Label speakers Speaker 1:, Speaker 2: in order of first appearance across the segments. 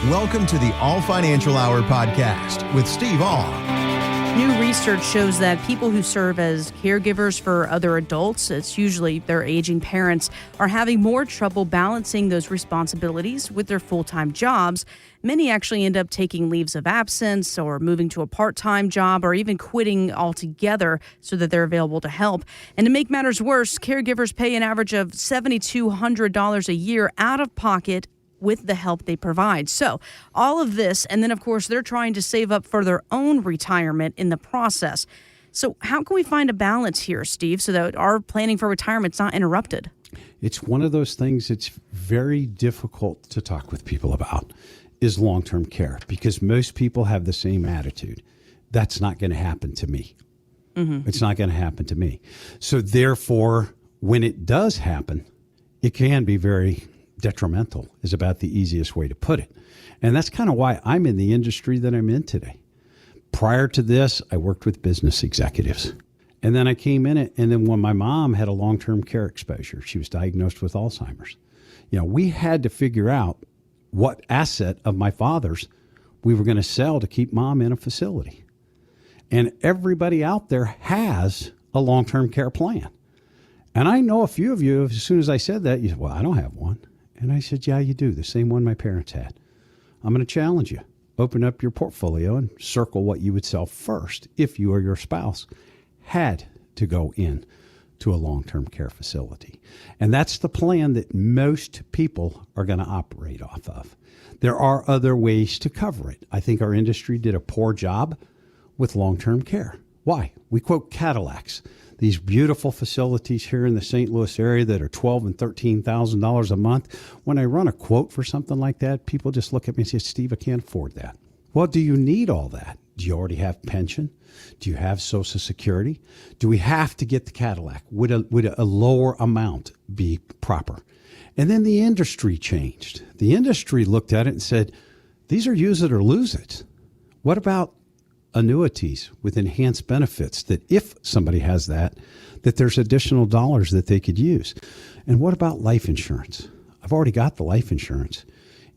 Speaker 1: Welcome to the All Financial Hour podcast with Steve All.
Speaker 2: New research shows that people who serve as caregivers for other adults, it's usually their aging parents, are having more trouble balancing those responsibilities with their full-time jobs. Many actually end up taking leaves of absence or moving to a part-time job or even quitting altogether so that they're available to help. And to make matters worse, caregivers pay an average of $7,200 a year out of pocket with the help they provide. So all of this, and then of course they're trying to save up for their own retirement in the process. So how can we find a balance here, Steve, so that our planning for retirement's not interrupted?
Speaker 3: It's one of those things that's very difficult to talk with people about, is long-term care, because most people have the same attitude. That's not going to happen to me. It's not going to happen to me. So therefore, when it does happen, it can be very detrimental, is about the easiest way to put it. And that's kind of why I'm in the industry that I'm in today. Prior to this, I worked with business executives. And then I came in it. And then when my mom had a long-term care exposure, she was diagnosed with Alzheimer's. You know, we had to figure out what asset of my father's we were going to sell to keep mom in a facility. And everybody out there has a long-term care plan. And I know a few of you, as soon as I said that, you said, well, I don't have one. And I said, yeah, you do. The same one my parents had. I'm going to challenge you. Open up your portfolio and circle what you would sell first if you or your spouse had to go in to a long-term care facility. And that's the plan that most people are going to operate off of. There are other ways to cover it. I think our industry did a poor job with long-term care. Why? We quote Cadillacs. These beautiful facilities here in the St. Louis area that are $12,000 and $13,000 a month. When I run a quote for something like that, people just look at me and say, Steve, I can't afford that. Well, do you need all that? Do you already have pension? Do you have Social Security? Do we have to get the Cadillac? Would a lower amount be proper? And then the industry changed. The industry looked at it and said, these are use it or lose it. What about annuities with enhanced benefits, that if somebody has that there's additional dollars that they could use? And what about life insurance? I've already got the life insurance.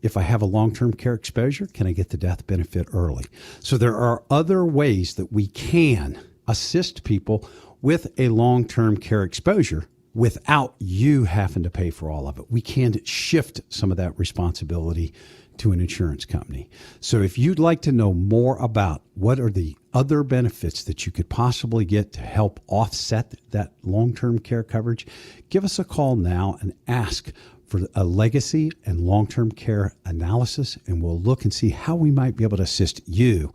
Speaker 3: If I have a long-term care exposure, can I get the death benefit early? So there are other ways that we can assist people with a long-term care exposure without you having to pay for all of it. We can shift some of that responsibility to an insurance company. So if you'd like to know more about what are the other benefits that you could possibly get to help offset that long-term care coverage, give us a call now and ask for a legacy and long-term care analysis, and we'll look and see how we might be able to assist you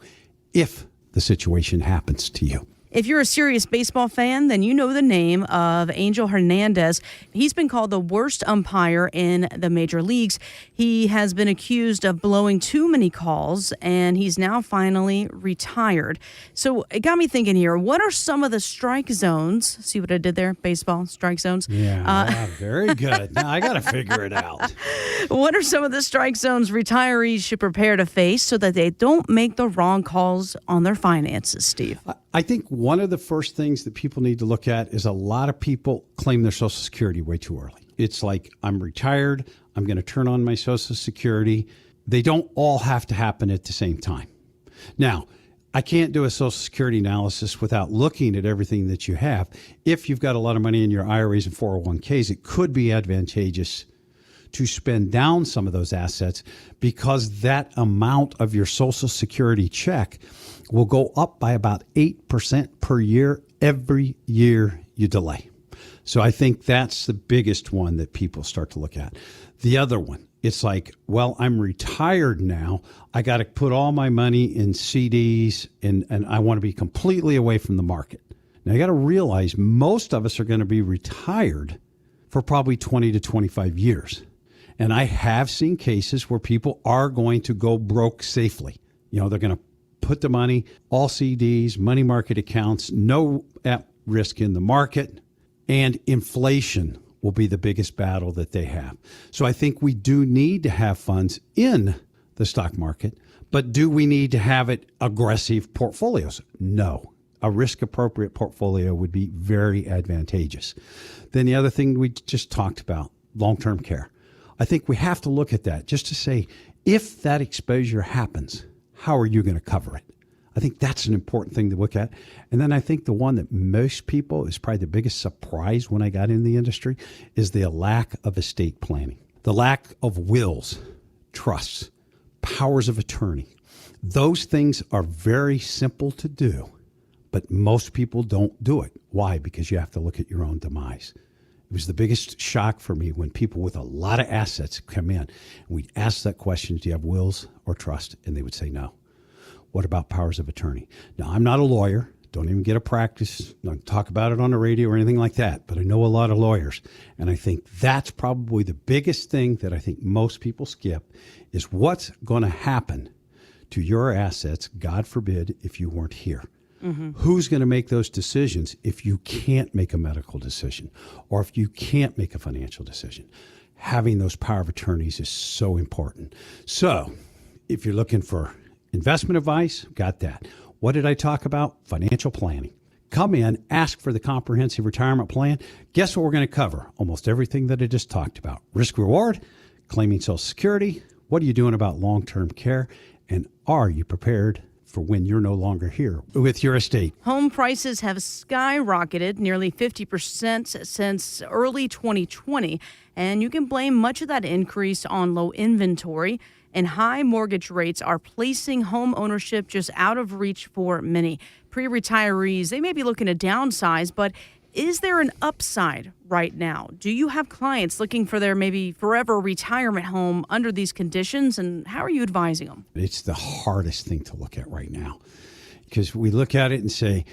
Speaker 3: if the situation happens to you.
Speaker 2: If you're a serious baseball fan, then you know the name of Angel Hernandez. He's been called the worst umpire in the major leagues. He has been accused of blowing too many calls, and he's now finally retired. So it got me thinking here, what are some of the strike zones? See what I did there? Baseball, strike zones.
Speaker 3: Yeah, very good. Now I got to figure it out.
Speaker 2: What are some of the strike zones retirees should prepare to face so that they don't make the wrong calls on their finances, Steve?
Speaker 3: I think one of the first things that people need to look at is a lot of people claim their Social Security way too early. It's like, I'm retired, I'm going to turn on my Social Security. They don't all have to happen at the same time. Now, I can't do a Social Security analysis without looking at everything that you have. If you've got a lot of money in your IRAs and 401ks, it could be advantageous to spend down some of those assets, because that amount of your Social Security check will go up by about 8% per year every year you delay. So I think that's the biggest one that people start to look at. The other one, it's like, well, I'm retired now. I got to put all my money in CDs and I want to be completely away from the market. Now, you got to realize most of us are going to be retired for probably 20 to 25 years. And I have seen cases where people are going to go broke safely. You know, they're going to put the money, all CDs, money market accounts, no at risk in the market, and inflation will be the biggest battle that they have. So I think we do need to have funds in the stock market, but do we need to have it aggressive portfolios? No. A risk-appropriate portfolio would be very advantageous. Then the other thing we just talked about, long-term care. I think we have to look at that just to say, If that exposure happens, how are you going to cover it? I think that's an important thing to look at. And then I think the one that most people is probably the biggest surprise when I got in the industry is the lack of estate planning, the lack of wills, trusts, powers of attorney. Those things are very simple to do, but most people don't do it. Why? Because you have to look at your own demise. It was the biggest shock for me when people with a lot of assets come in and we'd ask that question, do you have wills or trust? And they would say no. What about powers of attorney? Now, I'm not a lawyer. Don't even get a practice. Don't talk about it on the radio or anything like that. But I know a lot of lawyers. And I think that's probably the biggest thing that I think most people skip is what's going to happen to your assets, God forbid, if you weren't here. Mm-hmm. Who's going to make those decisions if you can't make a medical decision or if you can't make a financial decision? Having those power of attorneys is so important. So if you're looking for investment advice, got that. What did I talk about? Financial planning. Come in, ask for the comprehensive retirement plan. Guess what we're going to cover? Almost everything that I just talked about. Risk reward, claiming Social Security. What are you doing about long-term care? And are you prepared for when you're no longer here with your estate?
Speaker 2: Home prices have skyrocketed nearly 50% since early 2020, and you can blame much of that increase on low inventory. And high mortgage rates are placing home ownership just out of reach for many. Pre-retirees, they may be looking to downsize, but is there an upside right now? Do you have clients looking for their maybe forever retirement home under these conditions, and how are you advising them?
Speaker 3: It's the hardest thing to look at right now because we look at it and say,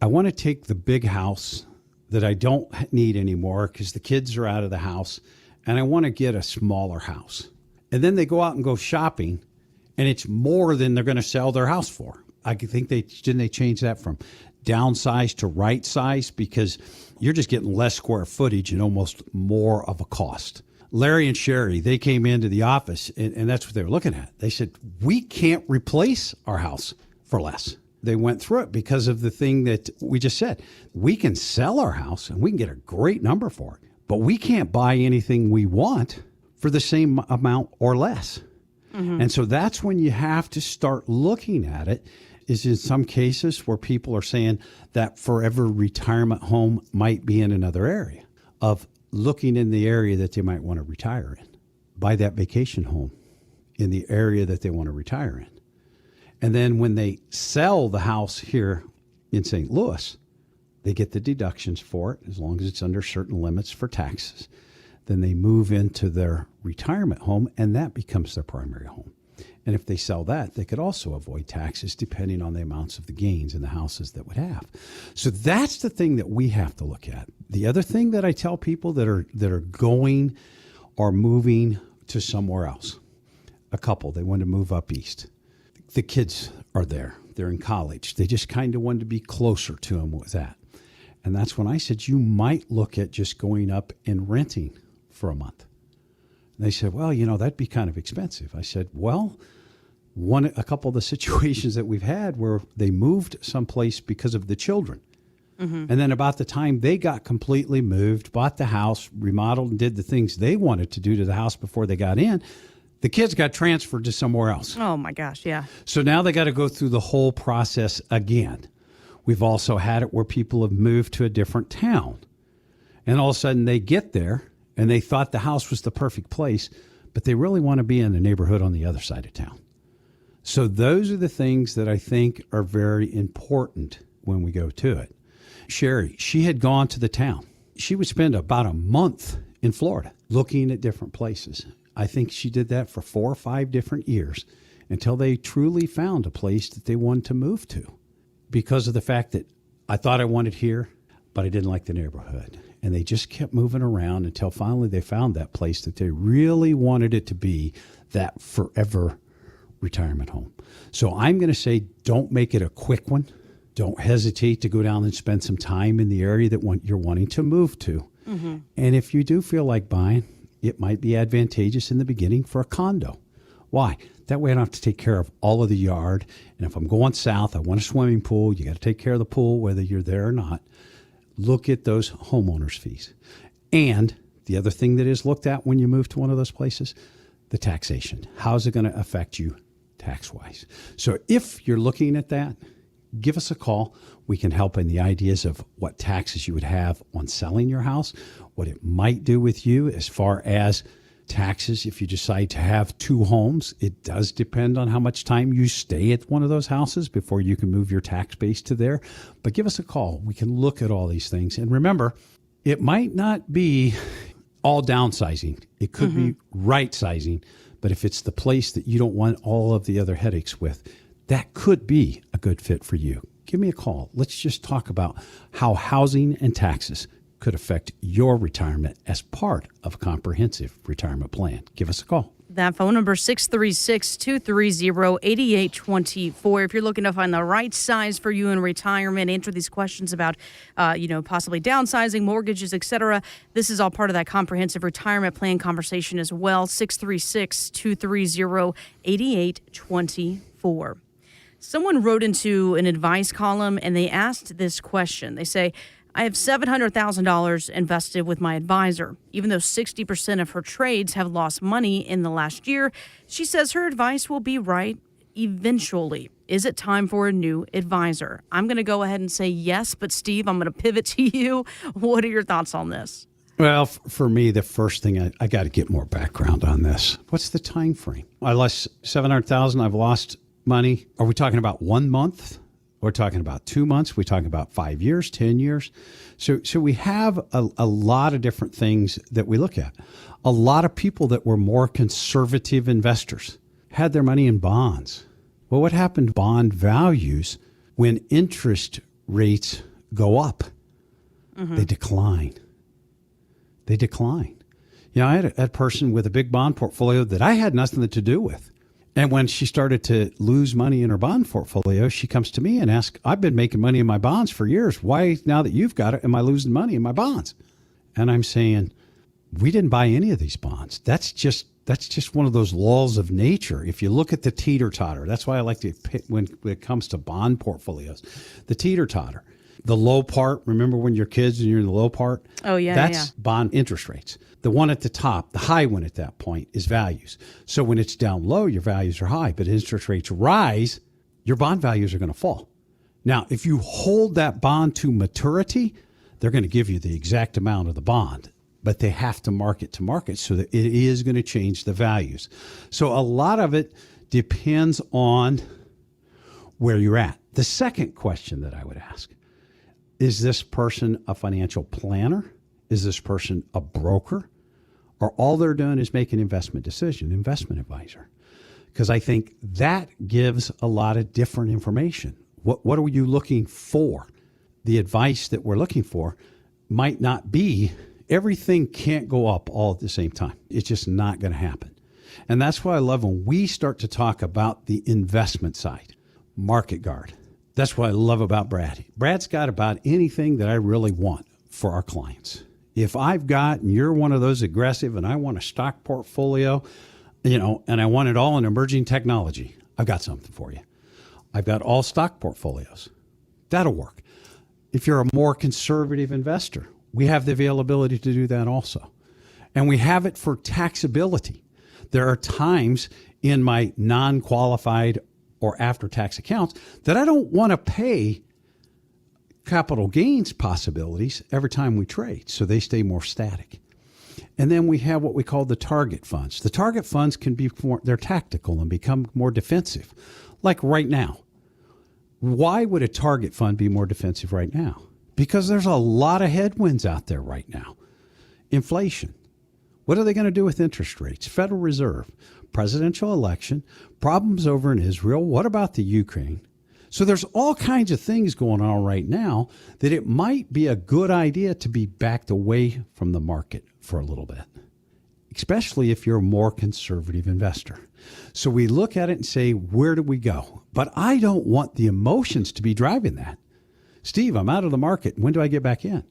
Speaker 3: I want to take the big house that I don't need anymore because the kids are out of the house, and I want to get a smaller house. And then they go out and go shopping, and it's more than they're going to sell their house for. I think they change that from downsize to right size because you're just getting less square footage and almost more of a cost. Larry and Sherry, they came into the office, and that's what they were looking at. They said, we can't replace our house for less. They went through it because of the thing that we just said. We can sell our house, and we can get a great number for it, but we can't buy anything we want for the same amount or less. Mm-hmm. And so that's when you have to start looking at it, is in some cases where people are saying that forever retirement home might be in another area, of looking in the area that they might want to retire in, buy that vacation home in the area that they want to retire in. And then when they sell the house here in St. Louis, they get the deductions for it as long as it's under certain limits for taxes. Then they move into their retirement home, and that becomes their primary home. And if they sell that, they could also avoid taxes depending on the amounts of the gains in the houses that would have. So that's the thing that we have to look at. The other thing that I tell people that are going or moving to somewhere else, a couple, they want to move up east. The kids are there. They're in college. They just kind of wanted to be closer to them with that. And that's when I said, you might look at just going up and renting for a month. And they said, well, that'd be kind of expensive. I said, well, a couple of the situations that we've had where they moved someplace because of the children. Mm-hmm. And then about the time they got completely moved, bought the house, remodeled, and did the things they wanted to do to the house before they got in, the kids got transferred to somewhere else.
Speaker 2: Oh, my gosh, yeah.
Speaker 3: So now they got to go through the whole process again. We've also had it where people have moved to a different town. And all of a sudden they get there and they thought the house was the perfect place, but they really want to be in a neighborhood on the other side of town. So those are the things that I think are very important when we go to it. Sherry, she had gone to the town. She would spend about a month in Florida looking at different places. I think she did that for 4 or 5 different years until they truly found a place that they wanted to move to, because of the fact that I thought I wanted here, but I didn't like the neighborhood. And they just kept moving around until finally they found that place that they really wanted it to be, that forever retirement home. So I'm going to say, don't make it a quick one. Don't hesitate to go down and spend some time in the area that you're wanting to move to. Mm-hmm. And if you do feel like buying, it might be advantageous in the beginning for a condo. Why? That way I don't have to take care of all of the yard. And if I'm going south, I want a swimming pool. You got to take care of the pool, whether you're there or not. Look at those homeowners fees. And the other thing that is looked at when you move to one of those places, the taxation. How's it going to affect you tax-wise? So if you're looking at that, give us a call. We can help in the ideas of what taxes you would have on selling your house, what it might do with you as far as taxes if you decide to have two homes. It does depend on how much time you stay at one of those houses before you can move your tax base to there. But give us a call. We can look at all these things. And remember, it might not be all downsizing. It could be right sizing. But if it's the place that you don't want all of the other headaches with, that could be a good fit for you. Give me a call. Let's just talk about how housing and taxes could affect your retirement as part of a comprehensive retirement plan. Give us a call.
Speaker 2: That phone number, 636-230-8824. If you're looking to find the right size for you in retirement, answer these questions about, possibly downsizing, mortgages, etc. This is all part of that comprehensive retirement plan conversation as well. 636-230-8824. Someone wrote into an advice column and they asked this question. They say, I have $700,000 invested with my advisor. Even though 60% of her trades have lost money in the last year, she says her advice will be right eventually. Is it time for a new advisor? I'm going to go ahead and say yes, but Steve, I'm going to pivot to you. What are your thoughts on this?
Speaker 3: Well, for me, the first thing, I got to get more background on this. What's the time frame? I lost $700,000. I've lost money. Are we talking about 1 month? We're talking about 2 months. We're talking about 5 years, 10 years. So we have a lot of different things that we look at. A lot of people that were more conservative investors had their money in bonds. Well, what happened to bond values when interest rates go up? They decline. They decline. I had a person with a big bond portfolio that I had nothing to do with. And when she started to lose money in her bond portfolio, she comes to me and asks, I've been making money in my bonds for years. Why, now that you've got it, am I losing money in my bonds? And I'm saying, we didn't buy any of these bonds. That's just one of those laws of nature. If you look at the teeter-totter, that's why I like to pick when it comes to bond portfolios, the teeter-totter. The low part, remember when you're kids and you're in the low part?
Speaker 2: Oh, yeah.
Speaker 3: That's bond interest rates. The one at the top, the high one at that point, is values. So when it's down low, your values are high. But interest rates rise, your bond values are going to fall. Now, if you hold that bond to maturity, they're going to give you the exact amount of the bond. But they have to market to market so that it is going to change the values. So a lot of it depends on where you're at. The second question that I would ask, is this person a financial planner? Is this person a broker? Or all they're doing is make an investment decision, investment advisor? Because I think that gives a lot of different information. What are you looking for? The advice that we're looking for might not be, everything can't go up all at the same time. It's just not going to happen. And that's why I love when we start to talk about the investment side, market guard. That's what I love about Brad. Brad's got about anything that I really want for our clients. If I've got, and you're one of those aggressive, and I want a stock portfolio, and I want it all in emerging technology, I've got something for you. I've got all stock portfolios. That'll work. If you're a more conservative investor, we have the availability to do that also. And we have it for taxability. There are times in my non-qualified or after-tax accounts that I don't want to pay capital gains possibilities every time we trade, so they stay more static. And then we have what we call the target funds. The target funds can be they're tactical and become more defensive. Like right now. Why would a target fund be more defensive right now? Because there's a lot of headwinds out there right now. Inflation. What are they going to do with interest rates? Federal Reserve, presidential election, problems over in Israel. What about the Ukraine? So there's all kinds of things going on right now that it might be a good idea to be backed away from the market for a little bit, especially if you're a more conservative investor. So we look at it and say, where do we go? But I don't want the emotions to be driving that. Steve, I'm out of the market. When do I get back in?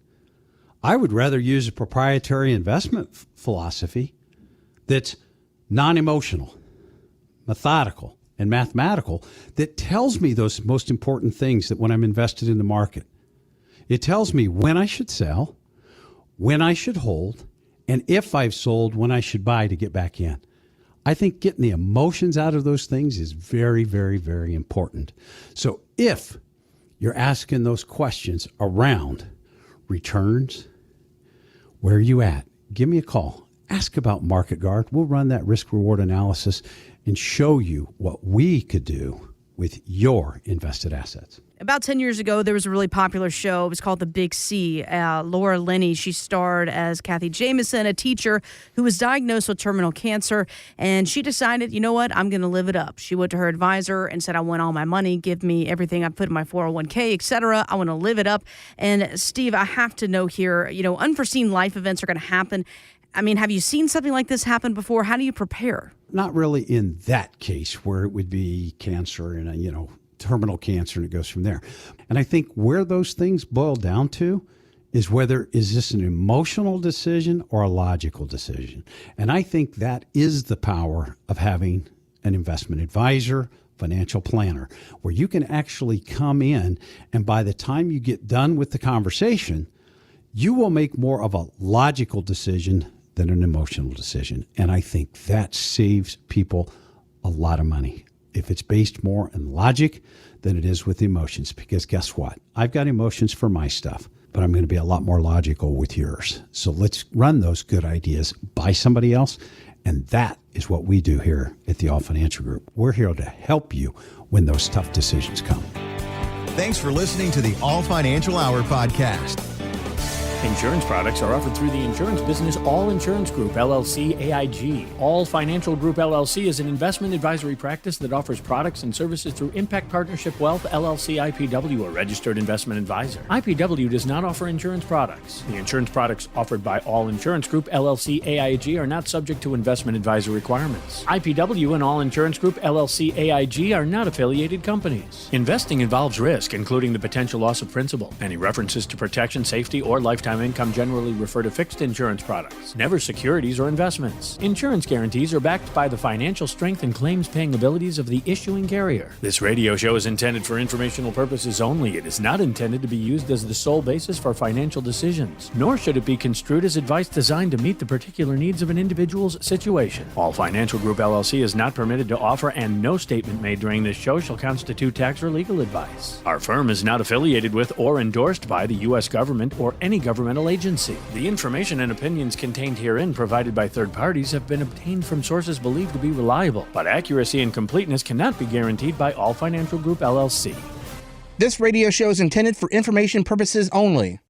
Speaker 3: I would rather use a proprietary investment philosophy that's non-emotional, methodical, and mathematical, that tells me those most important things that when I'm invested in the market. It tells me when I should sell, when I should hold, and if I've sold, when I should buy to get back in. I think getting the emotions out of those things is very, very, very important. So if you're asking those questions around returns, where are you at? Give me a call. Ask about Market Guard. We'll run that risk-reward analysis and show you what we could do with your invested assets.
Speaker 2: About 10 years ago, there was a really popular show. It was called The Big C. Laura Linney, she starred as Kathy Jameson, a teacher who was diagnosed with terminal cancer. And she decided, you know what, I'm going to live it up. She went to her advisor and said, I want all my money. Give me everything I put in my 401k, et cetera. I want to live it up. And Steve, I have to know here, unforeseen life events are going to happen. I mean, have you seen something like this happen before? How do you prepare?
Speaker 3: Not really in that case where it would be cancer and, terminal cancer, and it goes from there. And I think where those things boil down to is is this an emotional decision or a logical decision? And I think that is the power of having an investment advisor, financial planner, where you can actually come in and by the time you get done with the conversation, you will make more of a logical decision than an emotional decision. And I think that saves people a lot of money if it's based more in logic than it is with emotions. Because guess what? I've got emotions for my stuff, but I'm going to be a lot more logical with yours. So let's run those good ideas by somebody else. And that is what we do here at the All Financial Group. We're here to help you when those tough decisions come.
Speaker 1: Thanks for listening to the All Financial Hour podcast.
Speaker 4: Insurance products are offered through the insurance business All Insurance Group, LLC, AIG. All Financial Group, LLC is an investment advisory practice that offers products and services through Impact Partnership Wealth, LLC, IPW, a registered investment advisor. IPW does not offer insurance products. The insurance products offered by All Insurance Group, LLC, AIG are not subject to investment advisor requirements. IPW and All Insurance Group, LLC, AIG are not affiliated companies. Investing involves risk, including the potential loss of principal. Any references to protection, safety, or lifetime income generally refer to fixed insurance products, never securities or investments. Insurance guarantees are backed by the financial strength and claims-paying abilities of the issuing carrier. This radio show is intended for informational purposes only. It is not intended to be used as the sole basis for financial decisions, nor should it be construed as advice designed to meet the particular needs of an individual's situation. All Financial Group, LLC is not permitted to offer, and no statement made during this show shall constitute tax or legal advice. Our firm is not affiliated with or endorsed by the U.S. government or any governmental agency. The information and opinions contained herein provided by third parties have been obtained from sources believed to be reliable, but accuracy and completeness cannot be guaranteed by All Financial Group, LLC.
Speaker 5: This radio show is intended for information purposes only.